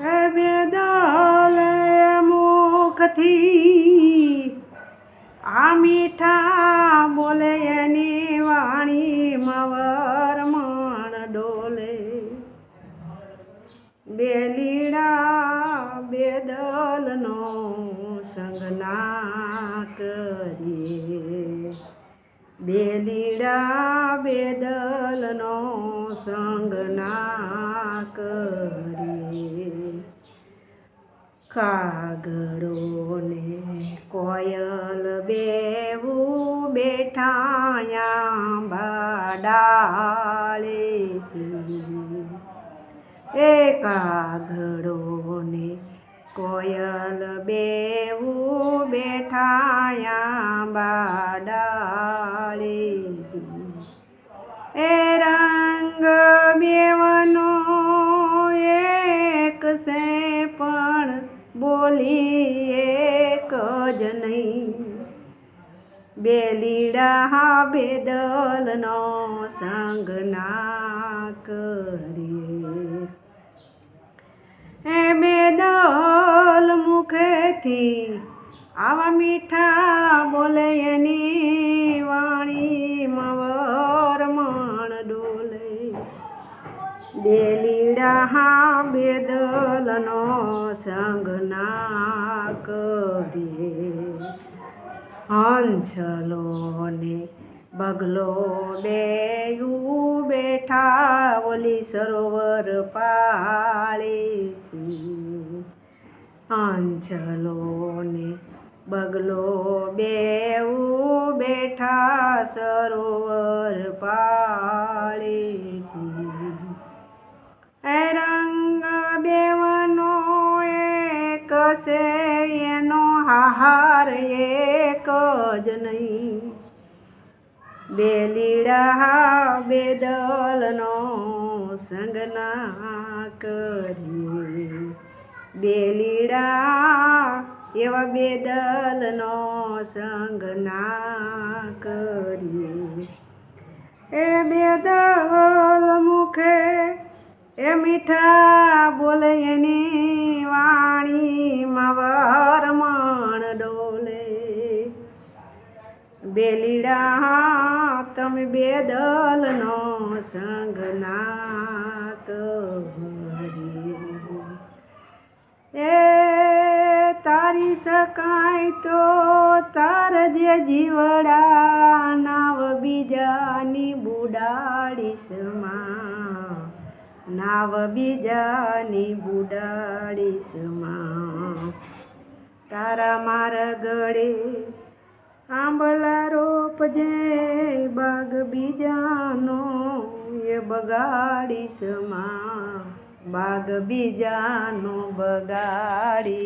હે બેદલ મુખથી આ મીઠા બોલે એની વાણીમાં વરમણ ડોલે. બેલીડા બેદલનો સંગ ના કરીએ. બેલીડા બેદલનો સંગ ના કરીએ. કાગડો ને કોયલ બેવું બેઠાયા બાડાળેથી. એ કાગડો ને કોયલ બેવું બેઠાયા બાડાળેથી. એ રંગ બેવનો એક છે પણ બોલી એક જ નહીં. બેલીડા બેદલનો સંગ ના કરીએ. એ બેદલ મુખેથી આવા મીઠા બોલે એની વાણીમાં વરમણ ડોલે. બેલીડા બેદલનો સંગ ના કરીએ. હંસલો ને બગલો બેયું બેઠા ઓલી સરોવર પાળેથી. હંસલો ને બગલો બેવું બેઠા સરોવર પાળેથી. એ રંગ બેવનો એક છે એનો હાહાર એક જ નહીં. બેલીડા બેદલનો સંગ ના કરીએ. બેલીડા એવા બેદલનો સંગ ના કરીએ. એ બેદલ મુખે એ મીઠા બોલે એની વાણીમાં વરમણ ડોલે. બેલીડા તમે બેદલનો સંગ ના કરીએ. એ તારી શકાય તો તારજે જીવડા નાવ બીજાની બુડાડીશ માં. નાવ બીજાની બુડાડીશ માં. તારા મારા ગળે આંબલા રોપજે બાગ બીજાનો એ બગાડીશ માં. બાગ બીજાનો બગાડી